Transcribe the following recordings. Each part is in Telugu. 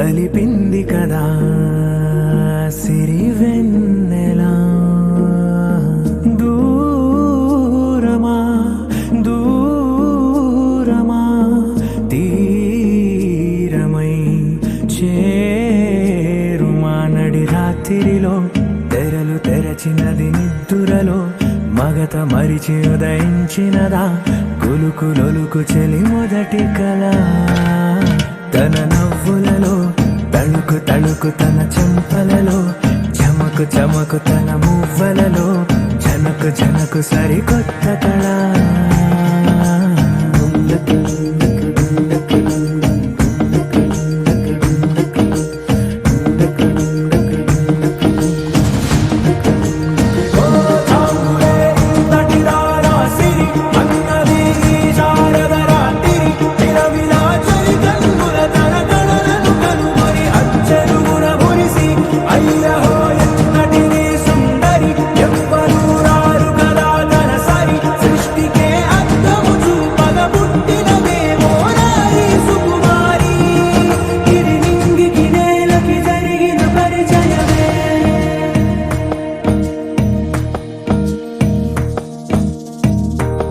కలిపింది కదా సిరివెన్నెలా. దూరమా దూరమా తీరమై చేరుమా. నడి రాత్రిలో తెరలు తెరచినది నిద్దురలో మగత మరిచి ఉదయించినదా కులుకులొలుకు చెలి మొదటి కళ. తన నవ్వులలో తళుకు తళుకు తన చెంపలలో చమకు చమకు తన మువ్వలలో జనకు జనకు సరికొత్త కళ.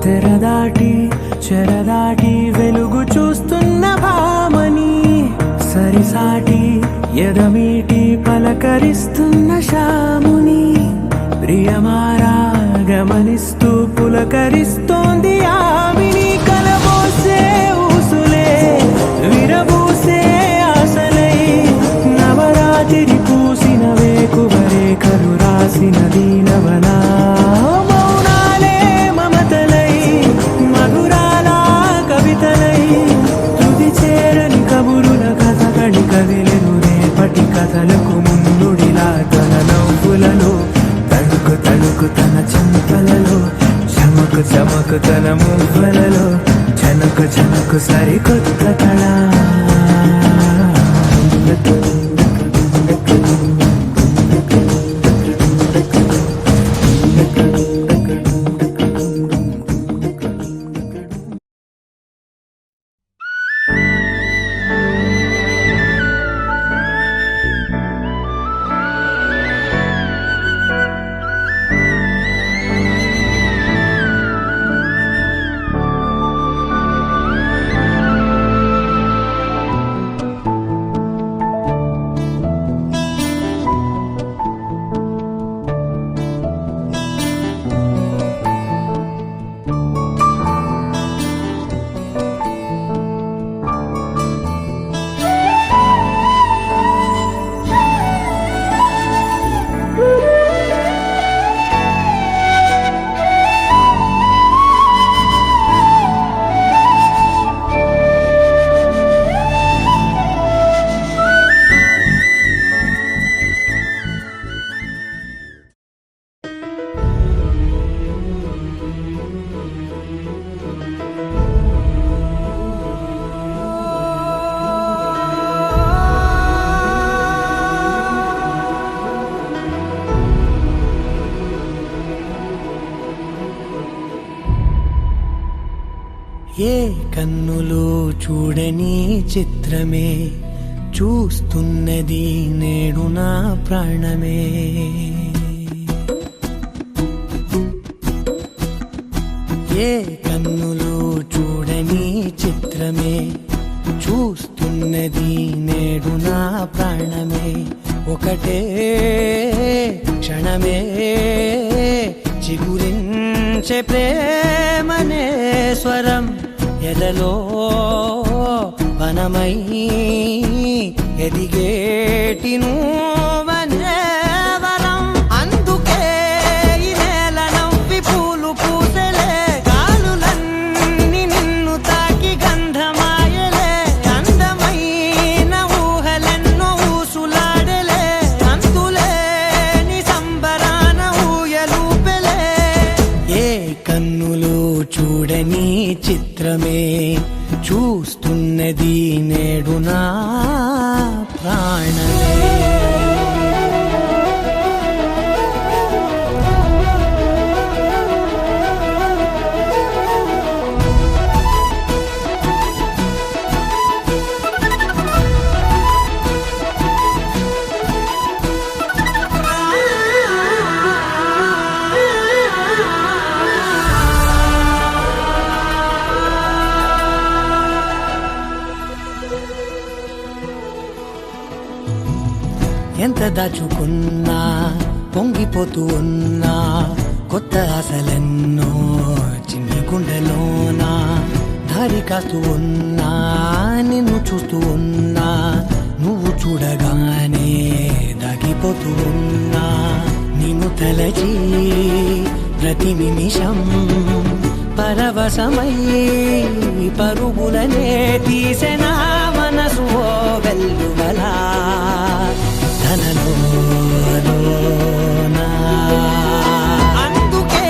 తెరదాటి చెరదాటి వెలుగు చూస్తున్న భామని సరిసాటి ఎదమీటి పలకరిస్తున్న శాముని. ప్రియమారా గమనిస్తూ పులకరిస్తోంది ఆమిని. కలబోసే ఊసులే విరబూసే ఆశలై నవరాత్రి పూసిన వేకువరే కరు రాసిన దీనవనా. కదిలెను రేపటి కథలకు ముందుడిలా. తన నవ్వులలో తడుకు తడుకు తన చెంపలలో చమకు చమకు తన మువ్వలలో జనకు జనకు సరికొత్త కళ. ఏ కన్నులు చూడని చిత్రమే చూస్తున్నది నేడు నా ప్రాణమే. ఏ కన్నులు చూడని చిత్రమే చూస్తున్నది నేడు నా ప్రాణమే. ఒకటే క్షణమే చిగురించే ప్రేమనే స్వరం ఎదలో వనమై ఎదిగేటి నువ్వనే వరం. అందుకే ఈ నేల నవ్వి పూలు పూసెలే గాలులన్నీ నిన్ను తాకి గంధమాయలే. అందమైన ఊహలెన్నో ఊసులాడలే అంతులేని సంబరాన ఊయలూపెలే. ఏ కన్నులు చూడని చిత్రమే చూస్తున్నది నేడు నా ప్రాణమే. ఎంత దాచుకున్నా పొంగిపోతూ ఉన్నా కొత్త ఆశలెన్నో చిన్ని గుండెలోనా దారి కాస్తూ ఉన్నా నిన్ను చూస్తూ ఉన్నా నువ్వు చూడగానే దాగిపోతూ ఉన్నా నిన్ను తలచి ప్రతి నిమిషం పరవశమై పరుగులనే తీసెనా మనసు ఓ వెల్లువలా తనలోనా అందుకే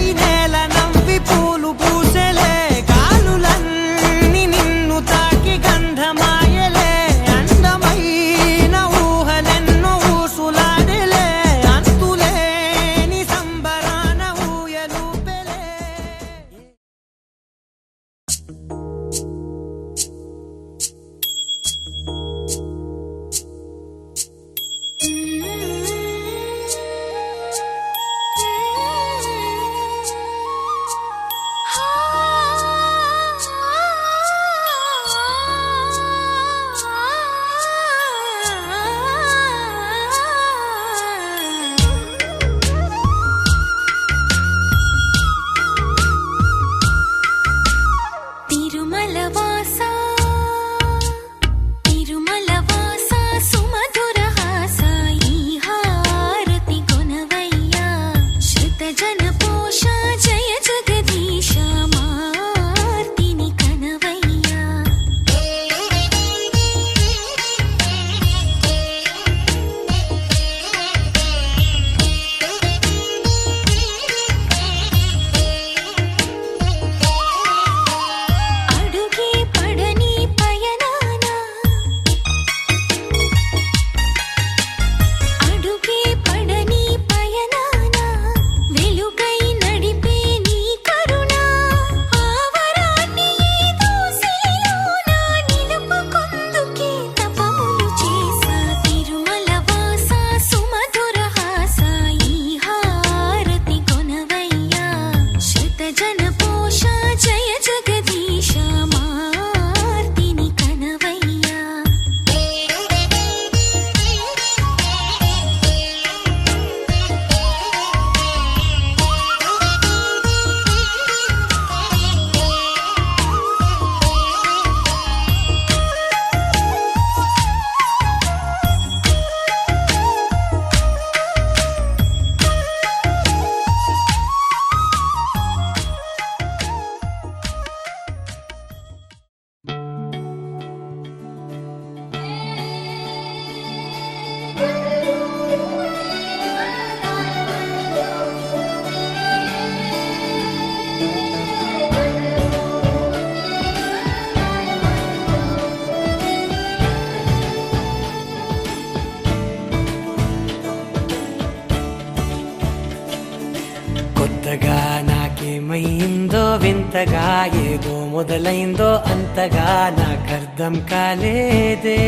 ఈ నేల నవ్వి పూలు పూసెలే గాలులన్నీ నిన్ను తాకి గంధమాయలే అందమైన ఊహలెన్నో ఊసులాడలే అంతులేని సంబరాన ఊయలూపెలే కొత్తగా నాకేమైందో వింతగా ఏదో మొదలైందో అంతగా నాకర్థం కాలేదే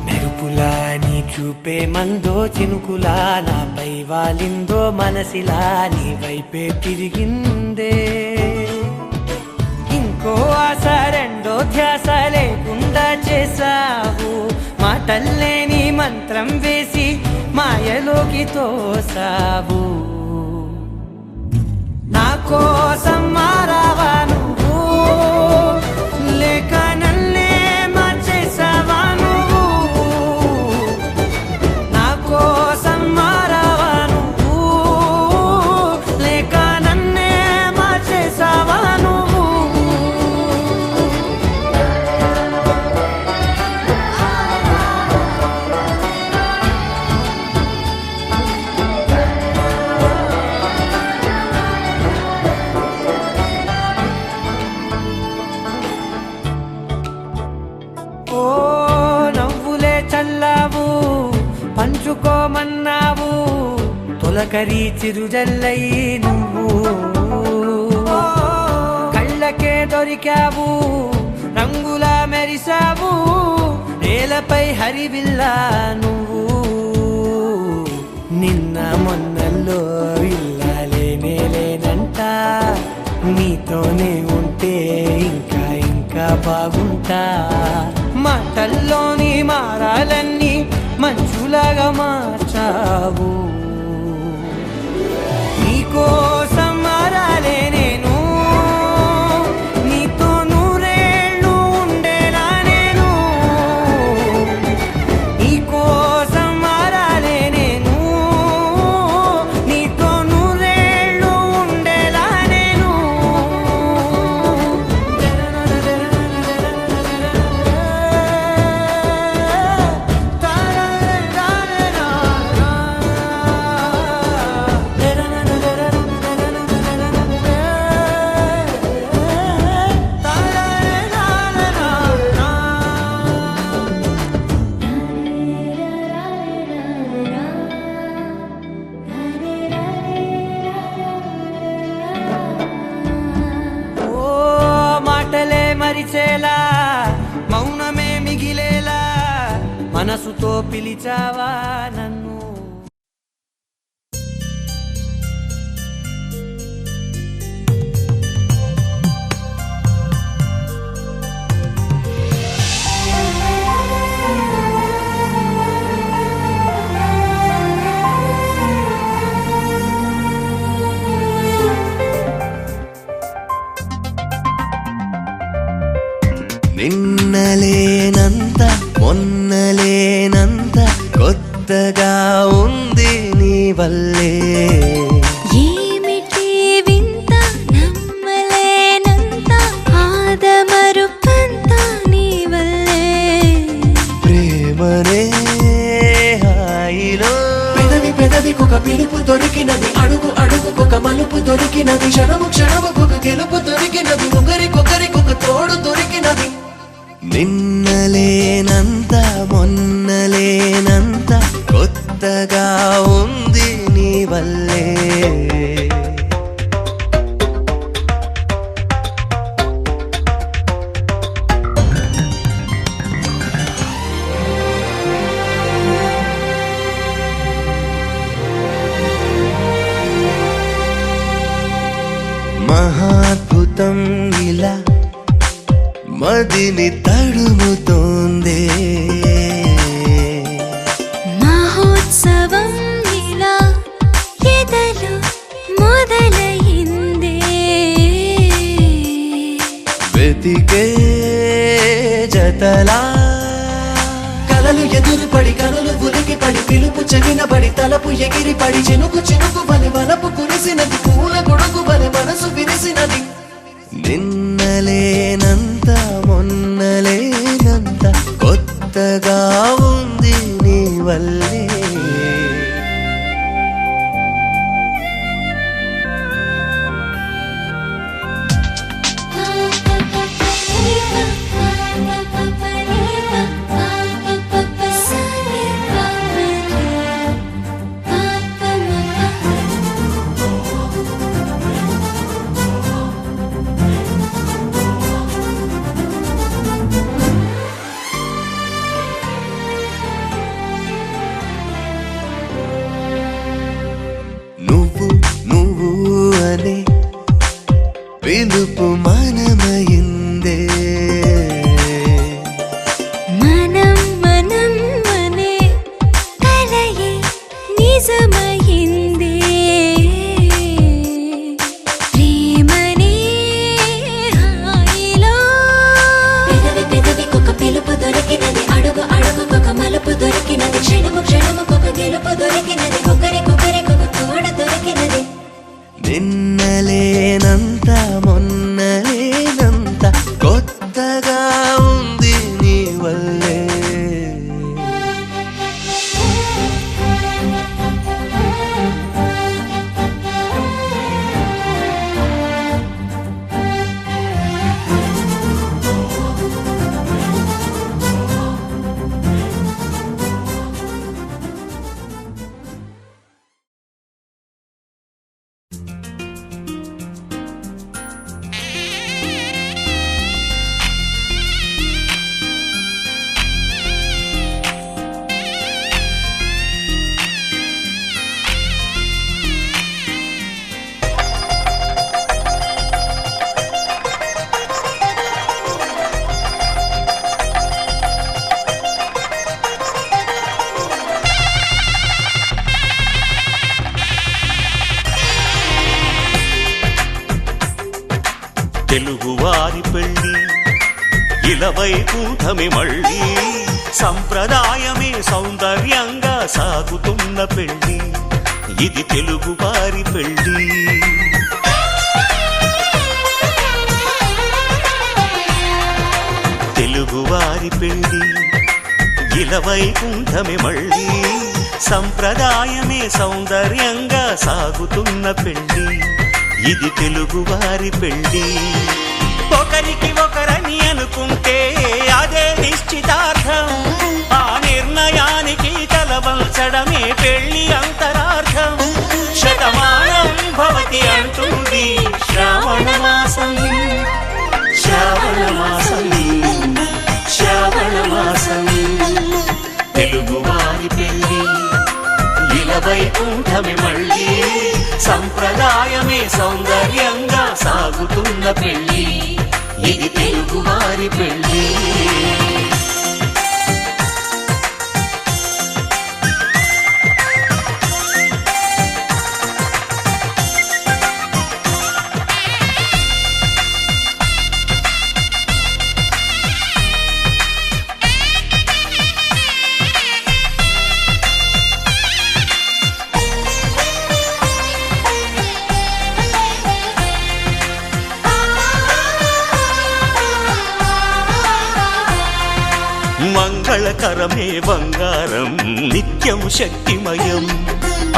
మెరుపులా నీ చూపే మందో చినుకులా నాపై వాలిందో మనసిలా నీ వైపే తిరిగిందే ఇంకో ఆశ రెండో ధ్యాస లేకుండా చేసావు మాటల్లే నీ మంత్రం వేసి మాయలోకి తోసావు నా కోసం మారావా నువ్వు లేక నన్నే మార్చేసావా నువ్వు నా కోసం మారావా నువ్వు లేక నన్నే మార్చేసావా నువ్వు పంచుకోమన్నావు తొలకరి చిరుజల్లై నువ్వు కళ్ళకే దొరికావు రంగులా మెరిసావు నేలపై హరివిల్లా నువ్వు నిన్న మొన్నల్లో ఇల్లాలేనే లేనంట నీతోనే ఉంటే ఇంకా ఇంకా బాగుంటా మాటల్లోని మా భారాలన్నీ మంచులాగా మార్చావు. నీకోసం మారాలే నేను, నీతో నూరేళ్ళు ఉండేలా నేను. నీకోసం మారాలే నేను, నీతో నూరేళ్ళు ఉండేలా నేను. మాటలే మరిచేలా, మౌనమే మిగిలేలా, మనసుతో పిలిచావా నన్ను. నిన్నలేనంత మొన్నలేనంత కొత్తగా ఉంది నీ వల్లే. ఏమిటి వింత నమ్మలేనంత ఆదమరుపంత నీ వల్లే. ప్రేమనే హాయిలో పెదవి పెదవికొక పిలుపు దొరికినది, అడుగు అడుగుకొక మలుపు దొరికినది, క్షణము క్షణముకొక గెలుపు దొరికినది, ఒకరికొకరికొక తోడు దొరికినది. నిన్నలేనంత మొన్నలేనంత కొత్తగా ఉంది నీ వల్లే. మహాద్భుతం ఇలా మదిని తడుముతోందే. మహోత్సవం ఇలా ఎదలు మొదలైందే. వెతికే జతలా కలలు ఎదురుపడి కనులు ఉలికి పడి పిలుపు చెవినబడి తలపు ఎగిరి పడి చినుకు చినుకు బలి వలపు కురిసినది, పూల గొడుగు బలి మనసు విరిసినది. నిన్నలేనంత మొన్నలేనంత కొత్తగా ఉంది నీ వల్లే. వైకుంఠమే మళ్ళీ సంప్రదాయమే సౌందర్యంగా సాగుతున్న పెళ్ళి ఇది తెలుగు వారి పెళ్ళి తెలుగువారి పెళ్ళి వైకుంఠమే మళ్ళీ సంప్రదాయమే సౌందర్యంగా సాగుతున్న పెళ్ళి ఇది తెలుగువారి పెళ్ళి ఒకరికి ఒకరని అనుకుంటే అదే నిశ్చితార్థం ఆ నిర్ణయానికి తలవంచడమే పెళ్ళి అంతరార్థం శతమానం భవతి అంటుంది శ్రావణ మాసం శ్రావణ మాసం శ్రావణ మాసం తెలుగువారి పెళ్ళి వైకుంఠమే మళ్ళీ సంప్రదాయమే సౌందర్యంగా సాగుతున్న పెళ్ళి ఇది తెలుగువారి పెళ్ళి మంగళకరమే బంగారం నిత్యం శక్తిమయం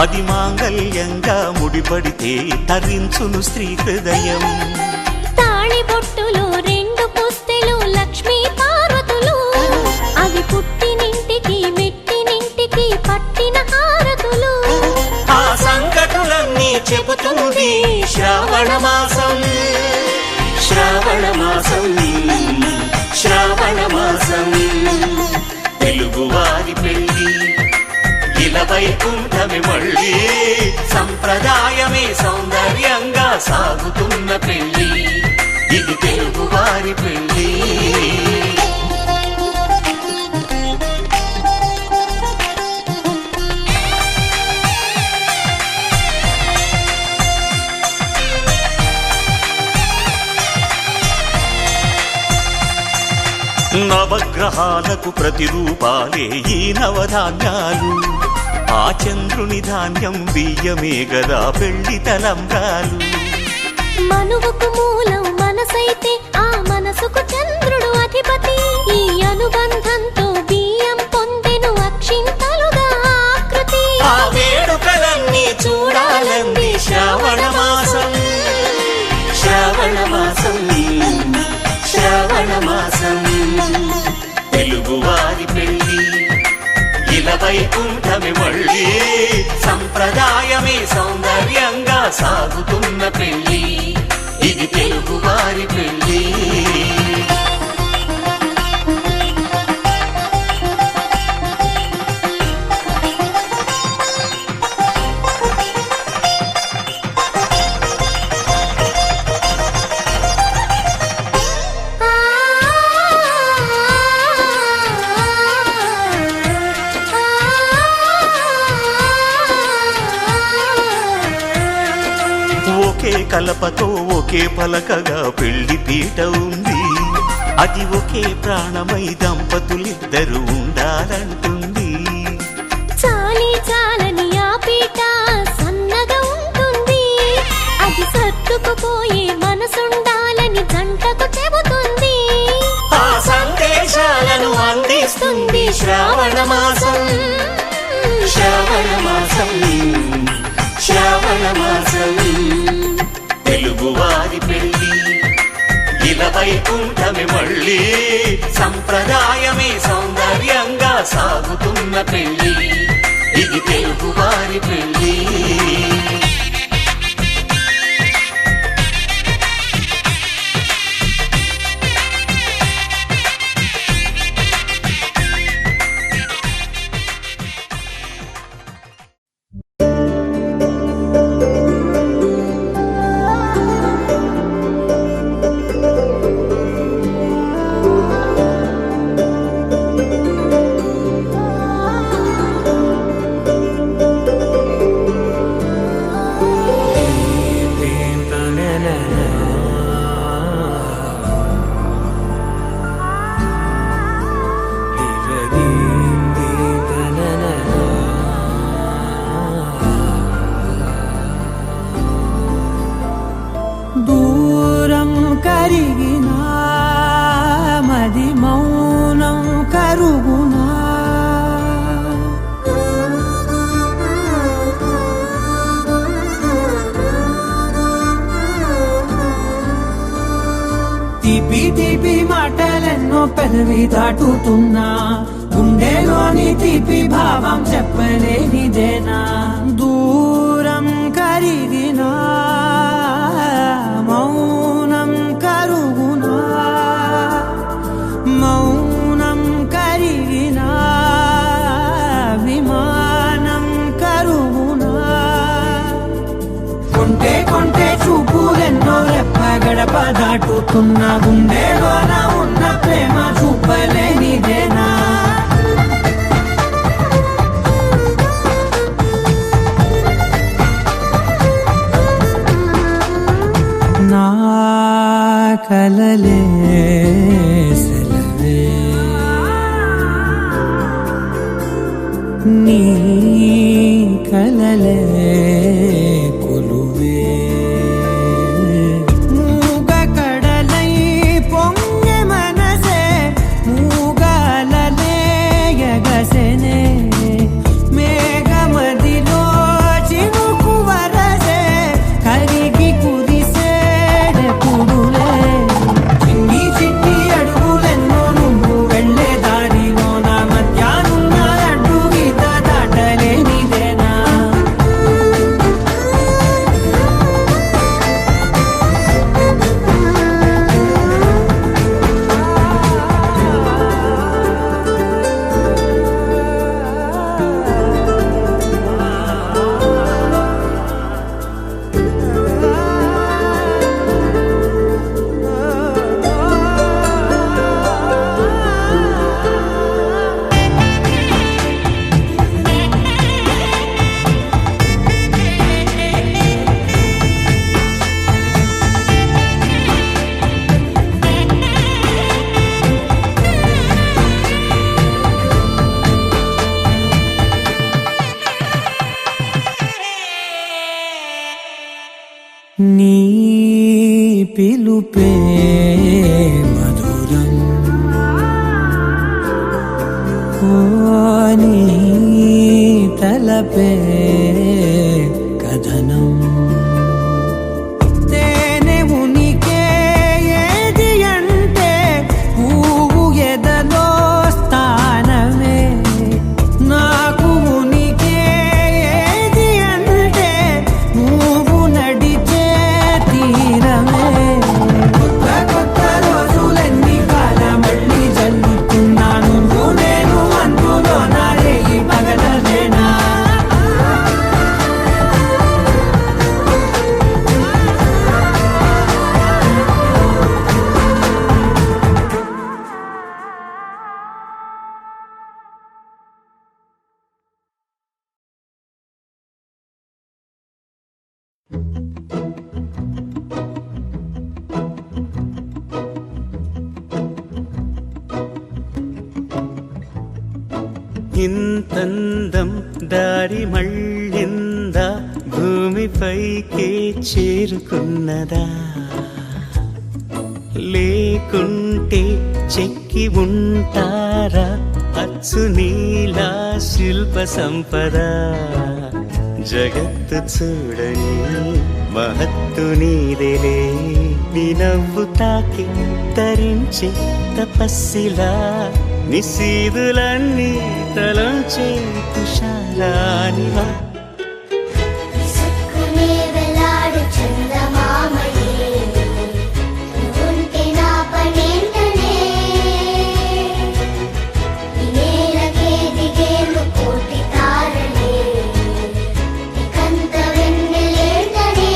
అది మాంగళ్యంగా ముడిపడితే తరించును స్త్రీ హృదయం తాళిబొట్టులో రెండు పుస్తెలు లక్ష్మీ పార్వతులు అవి పుట్టినింటికి మెట్టినింటికి పట్టిన హారతులు ఆ సంకటులన్నీ చెబుతుంది శ్రావణ మాసం శ్రావణ మాసం శ్రావణ మాసం తెలుగువారి పెళ్ళి వైకుంఠమే మళ్ళీ సంప్రదాయమే సౌందర్యంగా సాగుతున్న పెళ్ళి ఇది తెలుగువారి పెళ్ళి నవగ్రహాలకు ప్రతిరూపాలే ఈ నవధాన్యాలు ఆ చంద్రుని ధాన్యం బియ్యమే గదా పెళ్లి తలంబ్రాలు మనువుకు మూలం మనసైతే ఆ మనసుకు చంద్రుడు అధిపతి ఈ అనుబంధంతో బియ్యం పొందెను అక్షింతలుగా ఆకృతి ఆ వేడుకలన్నీ చూడాలంది శ్రావణ మాసం శ్రావణ మాసం శ్రావణ మాసం తెలుగువారి పెళ్ళి వైకుంఠమే మళ్ళీ సంప్రదాయమే సౌందర్యంగా సాగుతున్న పెళ్ళి ఇది తెలుగువారి పెళ్ళి ఒకే కలపతో ఒకే పలకగా పెళ్లి పీట ఉంది అది ఒకే ప్రాణమై దంపతులిద్దరు ఉండాలంటుంది చాలి చాలని ఆ పీట సన్నగా ఉంటుంది అది సర్దుకుపోయే మనసుండాలని జంటకు చెబుతుంది ఆ సందేశాలను అందిస్తుంది శ్రావణ మాసం శ్రావణ మాసం శ్రావణ మాసం తెలుగువారి పెళ్ళి వైకుంఠమే మళ్ళీ సంప్రదాయమే సౌందర్యంగా సాగుతున్న పెళ్ళి ఇది తెలుగువారి పెళ్ళి పెదవి దాటుతున్నా గుండెలోని తీపి భావం చెప్పలేనిదేనా దూరం కరిగినా మౌనం కరుగునా మౌనం కరిగినా విమానం కరుగునా కొంటే కొంటే చూపులెన్నో రెప్ప గడప దాటుతున్న గుండెలోన ఉన్న ప్రేమ చూపలేనిదేనా నా కలలే సెలవే నీ కలలే కొలువే మూగ కడలై పొంగె మనసే మూగలలే ఎగసెనే మేఘమదిలో చినుకు వరసే కరిగి కుదిసేడెప్పుడులే చిన్ని చిన్ని అడుగులెన్నో నువ్వు వెళ్ళే దారిలో నా మధ్యాహ్న అడ్డు గీత దాటలేనిదేనా నీ పిలుపే మధురం ఓ నీ తలపే కథనం తేనె ఉనికే ఏది అంటే పువ్వు ఎదలో స్థానమే నాకు ఉనికే ఏది అంటే నువ్వు నడిచే తీరమే కొత్త కొత్త రోజులెన్ని కాల మళ్ళీ జల్లుతున్నాను నేను అందులో నా రేగి పగలలేనా ఇంతందం దారి మళ్ళిందా భూమిపైకే చేరుకున్నదా లేకుంటే చెక్కి ఉంటారా అచ్చు నీలా శిల్ప సంపద జగత్తు చూడని మహత్తు నీదేలే నీ నవ్వు తాకి తరించి తపస్సిలా నిశీదులన్నీ తలంచే తుషారానివా విసుక్కునే వెలాడు చందమామయే నువ్వుంటే నా పనేంటనే ఈ నేలకే దిగేందు కోటి తారలే ఇకంత వెన్నెలేంటనే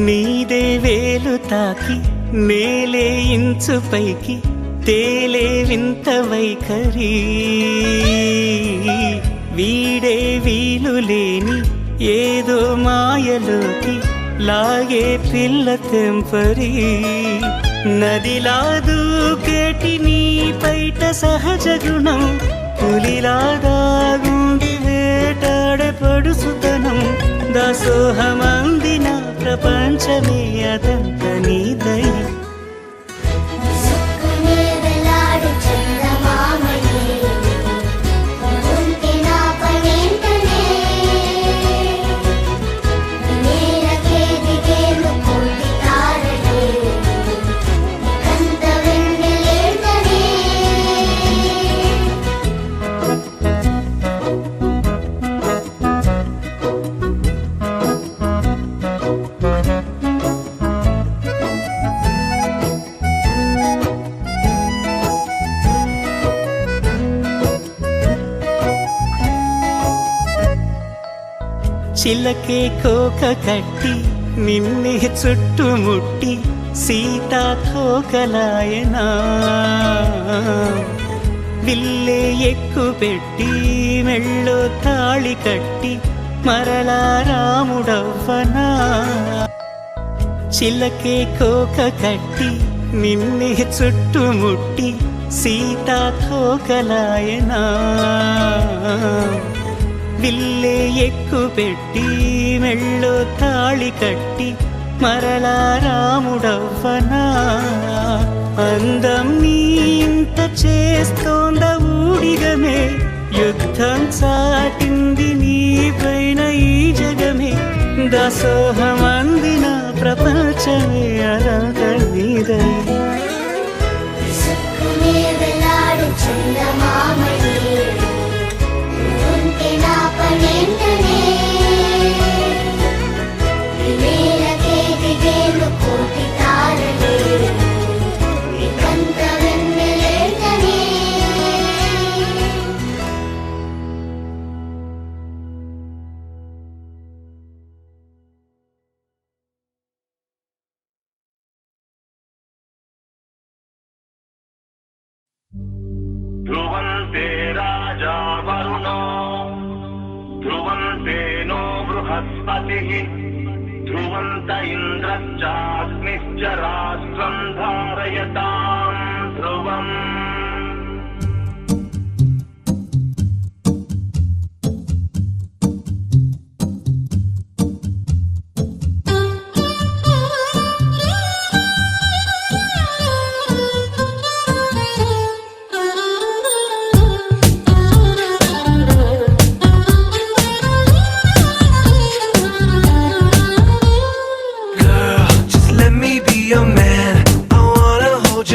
నీదే వేలు తాకి నేలే ఇంచు పైకి తేలే వింత వైఖరి వీడే వీలు లేని ఏదో మాయలోకి లాగే పిల్ల తెంపరి నదిలా దూకేటి నీ పైట సహజ గుణం పులిలా దాగుండి వేటాడే పడుసుతనం దాసోహమందిన ప్రపంచమే అదంత నీదై సుక్కునే వెలాడు చందమామయే ఉంటే నా పనేంటనే నేలకే దిగేను కోటి తారలే కంత వెన్నెలేంటనే చిలకే కోక కట్టి నిన్నే చుట్టుముట్టి సీతాకోకలాయనా విల్లే ఎక్కు పెట్టి మెళ్ళో తాళి కట్టి మరలా రాముడవ్వనా చిలకే కోక కట్టి నిన్నే చుట్టుముట్టి సీతాకోకలాయనా విల్లే ఎక్కు పెట్టి మెళ్ళో తాళి కట్టి మరలా రాముడవ్వనా అందం నీ ఇంత చేస్తోంద ఊడిగమే యుద్ధం చాటింది నీ పైన ఈ జగమే దాసోహమందిన ప్రపంచమే అదంత నీదై సుక్కునే వెలాడు చందమామయే ఉంటే నా పనేంటనే నేలకే దిగేను కోటి తారలే కంత వెన్నెలేంటనే ध्रुवन्ते राजा वरुणो ध्रुवन्ते नो बृहस्पतिः ध्रुवन्त इन्द्रश्चाग्निश्च राष्ट्रं धारयतां ध्रुवम् Girl, just let me be your man. I wanna hold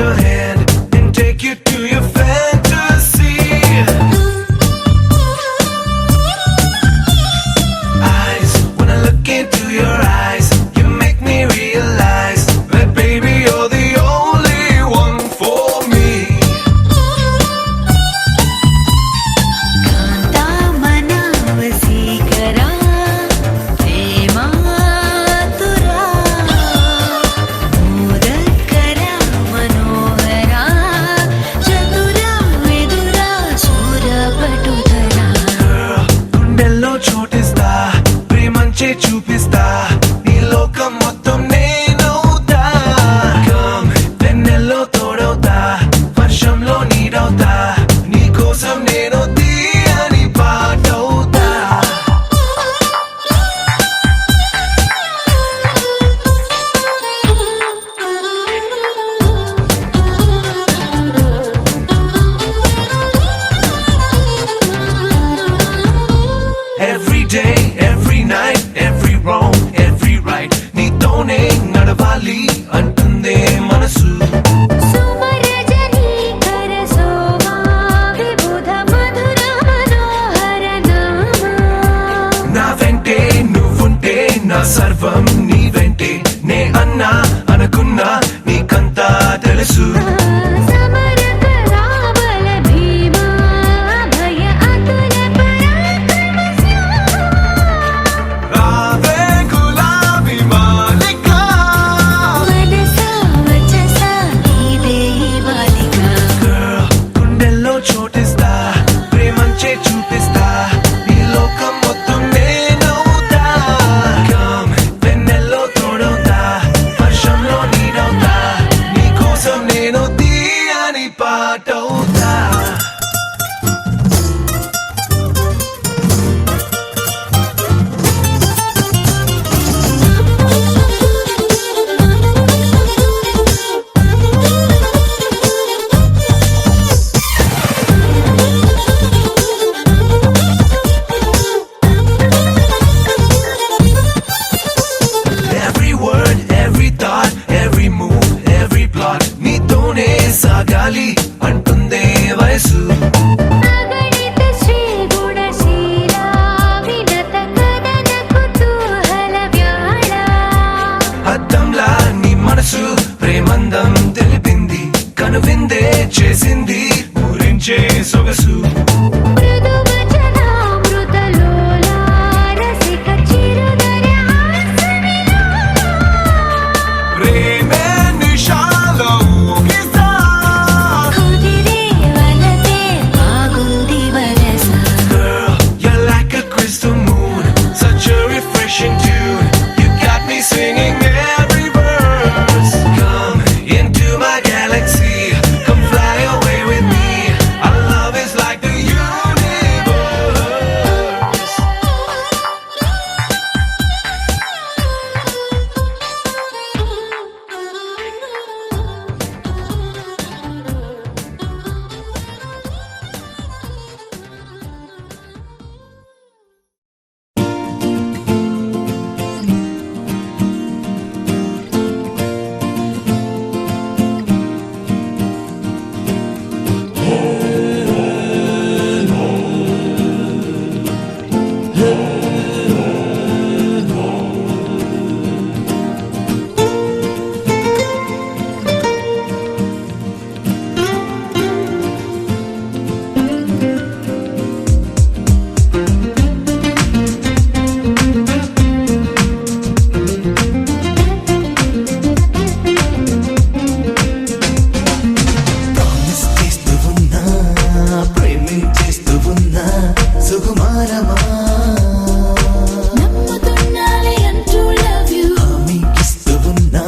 చాలి అంటుందే వయసు అగణిత శ్రీ గుణశీల వినత కదన కుతూహల వ్యాళ అద్దంలా నీ మనసు ప్రేమందం తెలిపింది కనువిందే చేసింది ఊరించే సొగసు మృదు వచన మృతలోల రసిక చిరుదర హాసమిలో ప్రేమే నిషాలో ఊగిసా. కుదిరే వలతే బాగుంది వరస Girl, you're like a crystal moon, such a refreshing tune. You got me singing every verse. Come into my galaxy, come fly away with me. Our love is like the universe. Promise చేస్తూ ఉన్నా ప్రేమించేస్తూ ఉన్నా సుకుమారమా నమ్ముతున్నాలే అంటూ లవ్ యు మీకిస్తూ ఉన్నా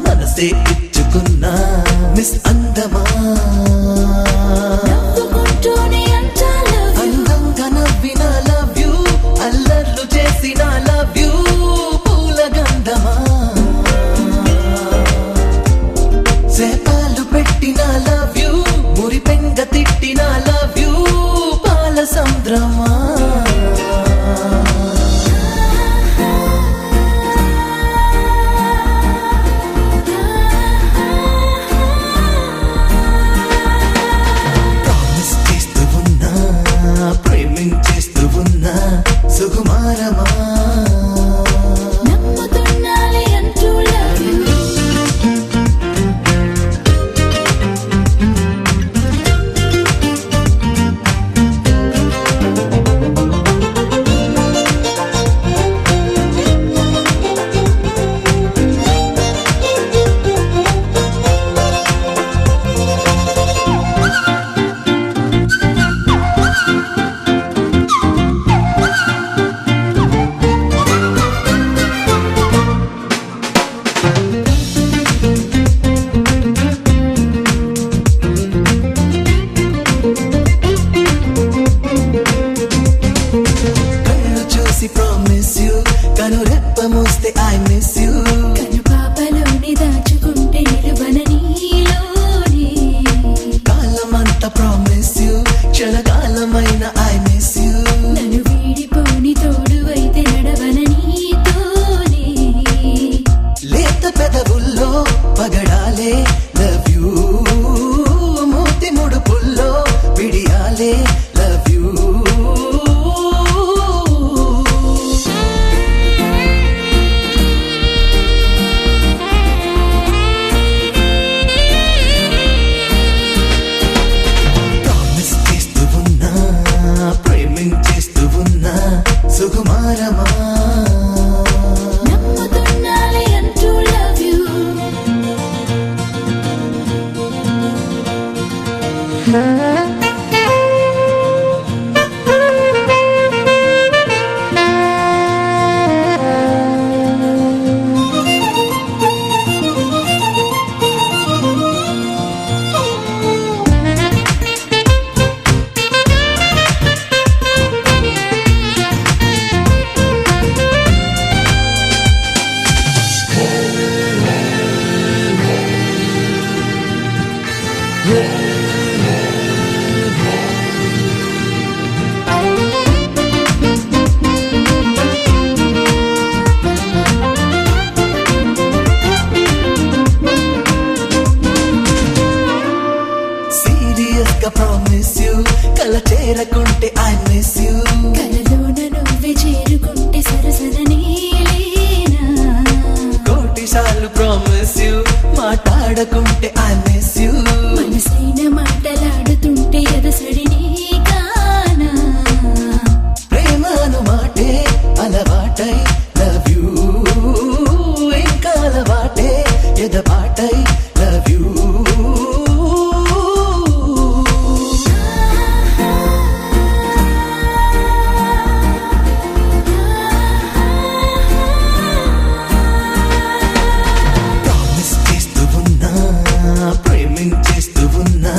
మనసే ఇచ్చుకున్నా మిస్ అందమా నవ్వుకుంటూనే అంటా లవ్ యు అందంగా నవ్విన లవ్ యూ అల్లర్లు చేసిన లవ్ యూ పూల గంధమా సేపాలు పెట్టిన లవ్ యూ మురి పెంగ తిట్టిన లవ్ యూ పాల సంద్రమా ప్రామిస్ చేస్తూ ఉన్నా ప్రేమించేస్తూ ఉన్నా సుకుమారమా నమ్ముతున్నాలే అంటూ లవ్ యు కన్ను చూసి ప్రామిస్ యూ కను రెప్ప మూస్తే ఐ మిస్ యూ కను పాపలోని దాచుకుంటే నిలువన నీలోనే కాలమంతా ప్రామిస్ యూ క్షణకాలమైన ఐ మిస్ యూ నన్ను వీడిపోని తోడు అయితే నడవన నీతోనే లేత పెదవుల్లో పగడాలే లవ్ యూ మూతి ముడుపుల్లో విడియాలే లవ్ యూ ప్రామిస్ చేస్తూ ఉన్నా ప్రేమించేస్తూ ఉన్నా సుకుమారమా నమ్ముతున్నాలే అంటూ లవ్ యు ప్రామిస్ యూ కల చేరకుంటే ఐ మిస్ యూ కలలోన నువ్వే చేరుకుంటే సరసన నీలేనా కోటి సార్లు ప్రామిస్ యూ మాట్లాడకుంటే ఐ మిస్ యూ మనసైన మాటలాడుతుంటే ఎదసడి నీ కానా ప్రేమను మాటే అలవాటై లవ్ యూ ఇంకా అలవాటే ఎదబాటై లవ్ యూ ప్రామిస్ చేస్తూ ఉన్నా ప్రేమించేస్తూ ఉన్నా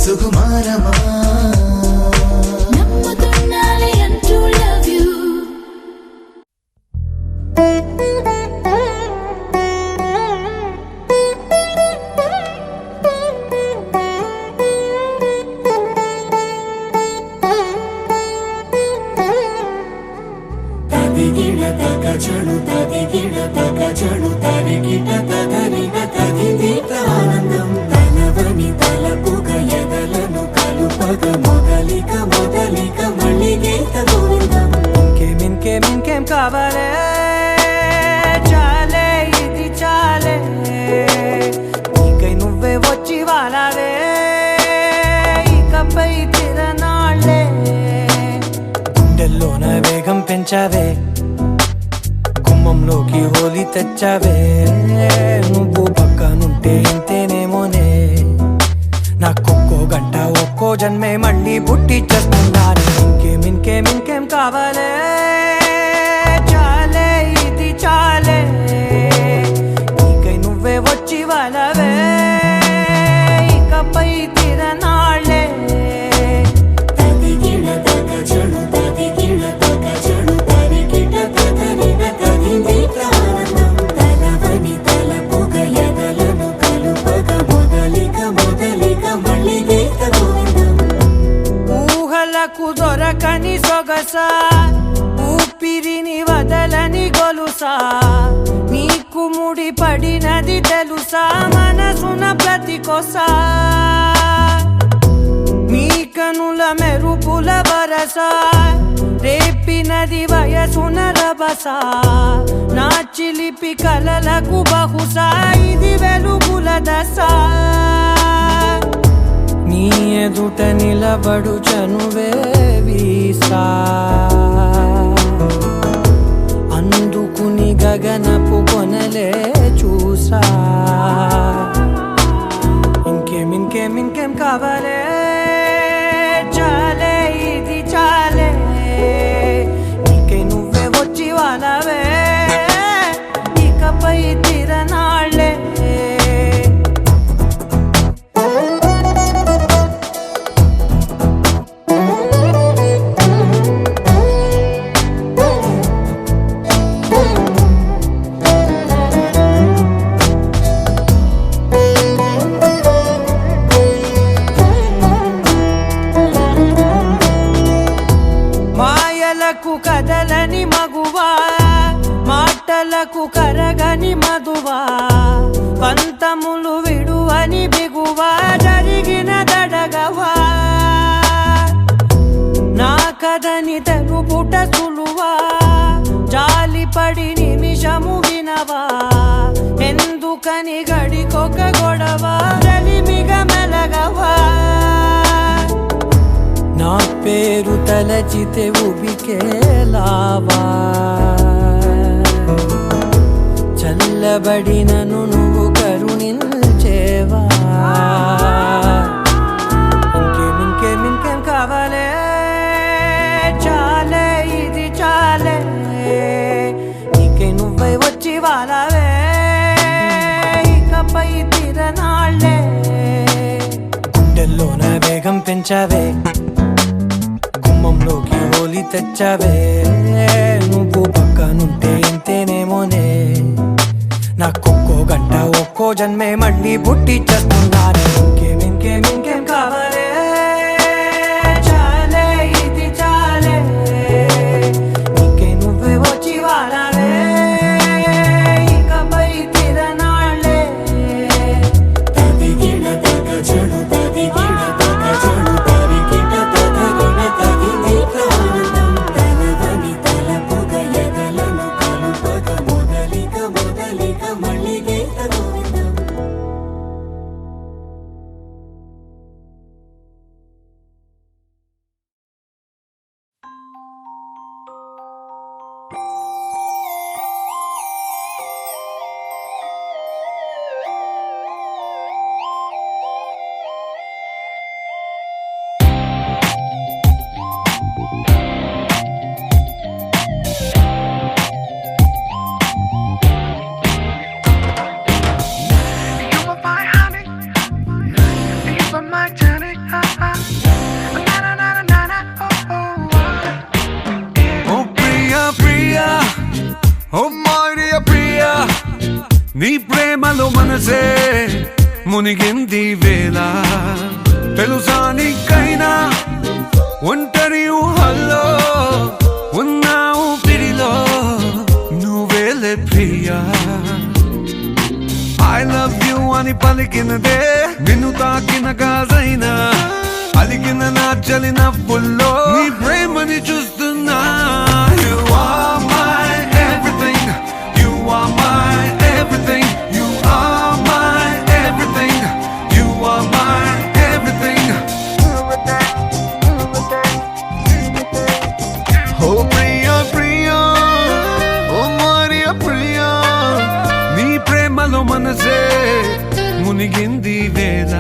సుకుమారమా నమ్ముతున్నాలే అంటూ లవ్ యూ తదిగిడ తగ చడు తదిగిడ తగ చడు తరిగిట తదరిన తదిదీత ఆనందం తనవని తలపుగ ఎదలను కలుపగ మొదలిక మొదలిక మళ్ళీ గీత గోవిందం ఇంకేం కావాలే చాలే ఇది చాలే నీకై నువ్వే వచ్చి వాలావే ఇకపై తిరనాళ్ళే గుండెల్లోన వేగం పెంచావే గుమ్మంలోకి హోలీ తెచ్చావే నువ్వు పక్కనుంటే ఇంతేనేమోనే నాకొక్కో గంట ఒక్కో జన్మే మళ్ళీ పుట్టి చేస్తున్నాను ఇంకేం కావాలే చాలే ఇది చాలే నీకై నువ్వే వచ్చి వాళ్ళవే ఇకపై తిరనాళ్ళే తదిగిడ తగ చడు తదిగిడ తగ చడు తరిగిట తదరిన తదిదీత ఆనందం తనవని తలపుగ ఎదలను కలుపగ మొదలిక మొదలిక మళ్ళీ గీత గోవిందం ఊహలకు దొరకని సొగసా ఊపిరిని వదలని గొలుసా నీకు ముడి పడినది తెలుసా మనసున ప్రతి కొసా నీ కనుల మెరుపుల వరస రేపినది వయసున రభస నా చిలిపి కలలకు బహుశా ఇది వెలుగుల దశ నీ ఎదుట నిలబడు చనువే వీసా అందుకుని గగనపు కొనలే చూసా ఇంకేం కావాలే చాలే ఇది చాలే నీకై నువ్వే వచ్చి వాళ్ళవే ఇకపై తిరనాళ్ళే మాయలకు కదలని మగువా మాటలకు కరగని మధువా పంతములు విడువని బిగువా జరిగిన దడగవా నా కదని తెలుపుట సులువా జాలిపడి నిమిషము వినవా ఎందుకని గడికొక గొడవ రలిమిగ మెలగవా నా పేరు తలచితే ఉబికేలావా చల్లబడినను నువ్వు కరుణించేవా ఇంకేం కావాలే చాలే ఇది చాలే నీకై నువ్వై వచ్చి వాళ్ళవే ఇకపై తిరనాళ్ళే గుండెల్లోన వేగం పెంచావే గుమ్మంలోకి హోలీ తెచ్చావే నువ్వు పక్కనుంటే ఇంతేనేమోనే నాకొక్కో గంట ఒక్కో జన్మే మళ్ళీ పుట్టి చేస్తున్నాను ఇంకేం కావాలే చాలే ఇది చాలే నీకై నువ్వే వచ్చి వాళ్ళవే ఇకపై తిరనాళ్ళే తదిగిడ తగ చడు తదిగిడ తగ చడు మనసే మునిగింది వేళ తెలుసా నీకైనా ఒంటరి ఊహల్లో ఉన్నావు పిడిలో నువ్వేలే ప్రియా I love you అని పలికినదే నిన్ను తాకిన గాజైనా అలిగిన నా చలి నవ్వుల్లో నీ ప్రేమని చూస్తున్నా You are my everything You are my everything You are my everything You are my everything Oh Priya Priya Oh Maria Priya నీ ప్రేమలో మనసే మునిగింది వేళ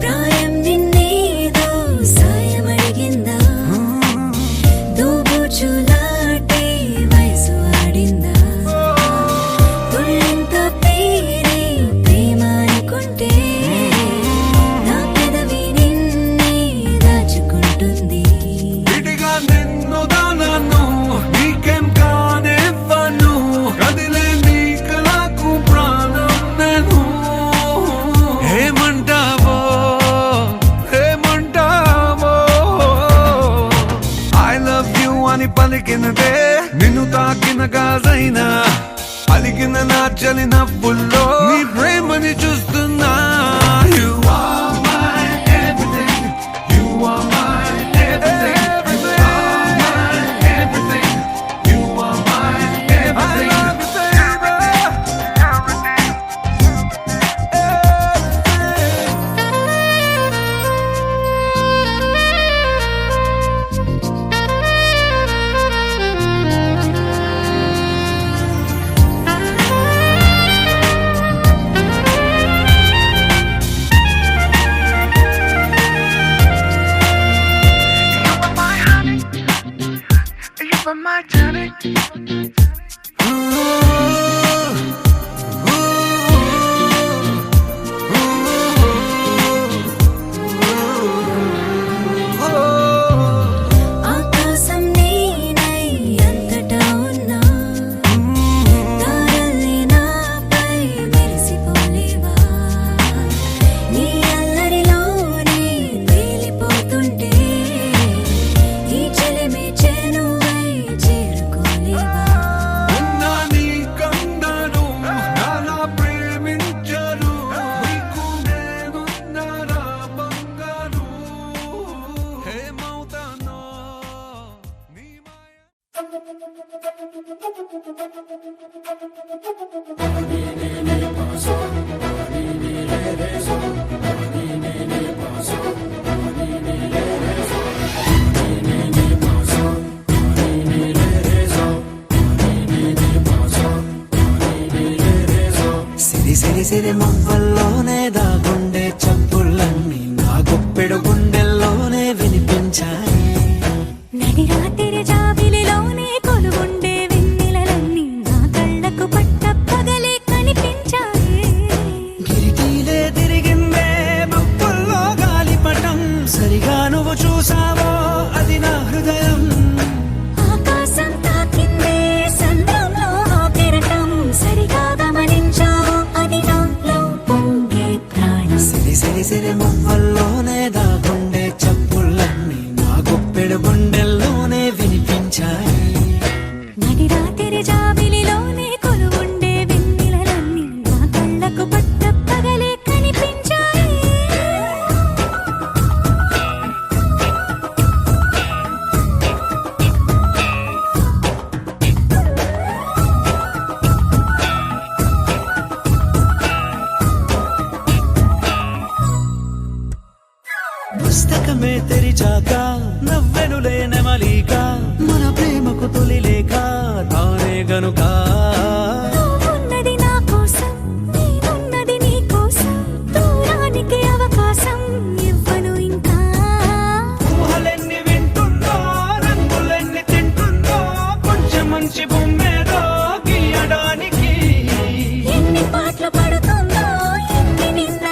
ప్రాయం నిన్నేదో సాయం అడిగిందా దూబుచులాటే వయసు ఆడిందా తుళ్ళంత పేరే ప్రేమ అనుకుంటే నా పెదవి నిన్నే దాచుకుంటుంది విడిగా నిన్ను దానను నీకేం కానివ్వను కదిలే నీ కళకు ప్రాణం నేను ఏమంటావో ఏమంటావో I love you అని పలికినదే నిన్ను తాకిన గాజైనా అలిగిన నా చలి నవ్వుల్లో నీ ప్రేమని చూస్తున్నా You are my everything You are my everything You are my everything You are my everything I love you You were my tonic ఆకాశం నేనై అంతటా ఉన్నా తారల్ని నాపై మెరిసిపోలేవా నీ అల్లరిలోనే తేలిపోతుంటే ఈ చెలిమి చేనువై చేరుకోలేవా ఉన్నా నీ కందను నాలా ప్రేమించరు నీకు నేనున్నారా బంగారు ఏమవుతానో నీ మాయ సిరి సిరి సిరి మువ్వల్లోనే దాగుండే చప్పుళ్ళన్నీ నా గుప్పెడు గుండెల్లోనే వినిపించాయి నడి రాత్రి జాబిలిలోనే కొలువుండే వెన్నెలలన్నీ నా కళ్ళకు పట్ట పగలే కనిపించాయి గిరికీలే తిరిగిందే మబ్బుల్లో గాలిపటం సరిగా నువ్వు చూసావో అది నా హృదయం ఆకాశం తాకిందే సంద్రంలో ఆ కెరటం సరిగా గమనించావు అది నాలో పొంగే ప్రాణం సిరి సిరి సిరి మువ్వల్లోనే దాగుండే చప్పుళ్ళన్నీ నా గుప్పెడు గుండెల్లోనే వినిపించాయి నడి రాత్రి జాబిలిలోనే కొలువుండే వెన్నెలలన్నీ నా కళ్ళకు పట్ట పగలే కనిపించాయి పుస్తకమే తెరిచాక నవ్వెనులే నెమలిక మన ప్రేమకు తొలి లేక తానే గనుక ఉన్నది నా కోసం నేనున్నది నీ కోసం దూరానికి అవకాశం ఇవ్వను ఇంకా ఊహలెన్ని వింటుందో రంగులెన్ని తింటుందో కొంచెం మంచి బొమ్మేదో గీయడానికి ఎన్ని పాటలు పడుతుందో ఎన్ని నిన్న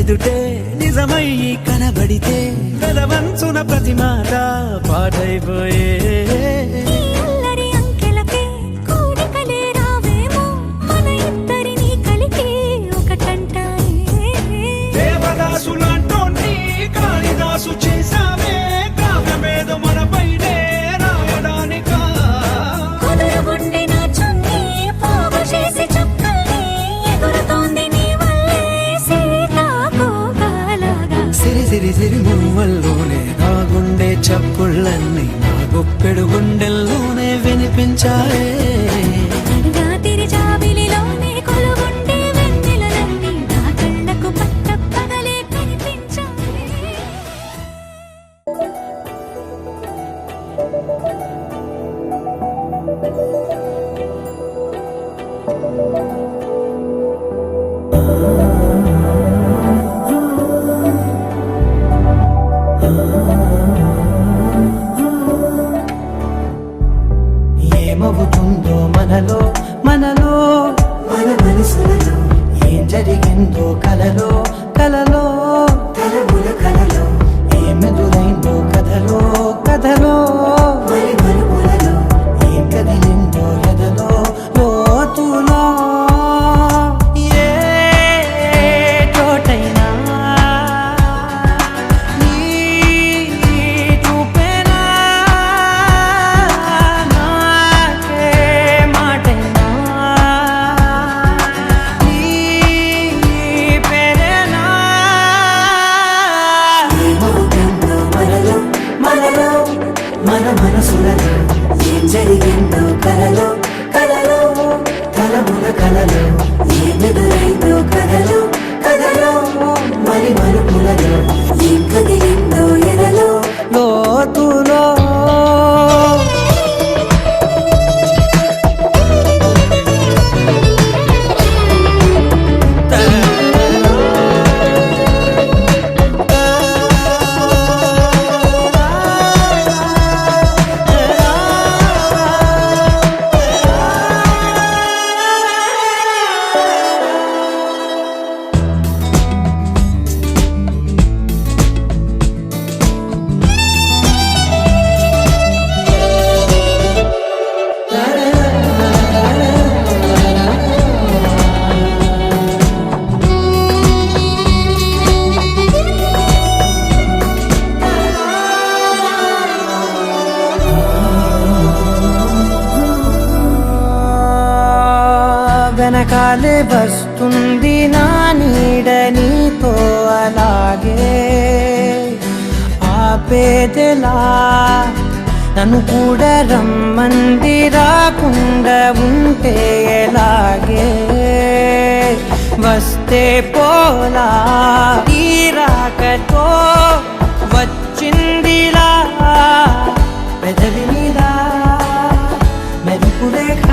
ఎదుటే నిజమై కనబడితే పెదవంచున ప్రతి మాట పాటైపోయే అల్లరి అంకెలకే కోరికలే రావేమో మన ఇద్దరిని కలిపి ఒకటంటాయే దేవదాసులాంటోని కాళిదాసు చేసావే కావ్యమేదో మనపైనే రాయడానికా కుదురుగుండె నా చున్నీ పోగు చేసి చుక్కల్ని ఎగురుతోంది నీ వల్లే సీతాకోకలాగా సిరి సిరి సిరి మువ్వల్లోనే నా గుండె చప్పుళ్ళన్నీ నా గుప్పెడు గుండెల్లోనే వినిపించాయే రాత్రి జాబిలిలోనే కొలువుండే వెన్నెలలన్నీ నా కళ్ళకు పట్టపగలే కనిపించాయి ఏమవుతుందో మనలో మనలో మన మనసులలో ఏం జరిగిందో కలలో కలలో తలముల కలలో ఏమెదురైందో కథలో కథలో మరి మరుపులలో ఏం కదిలిందో ఎదలో లోతులో ఏ చోటైనా నీ చూపేనా నాకే మాటైనా నీ పేరేనా ఏమవుతుందో మనలో మనలో మన మనసులలో ఏం జరిగిందో కలలో కలలో తలముల కలలో ఏమెదురైందో కలలో కథలో మరి మరుపులలో ఏం కదిలిందో ఎదలో లోతులో వెనకాలే వస్తుంది నా నీడ నీతో అలాగే ఆపేదెలా నన్ను కూడా రమ్మంది రాకుండా ఉంటే ఎలాగే వస్తే పోలా ఈ రాకతో వచ్చిందిలా పెదవి మీద మెరుపు రేఖ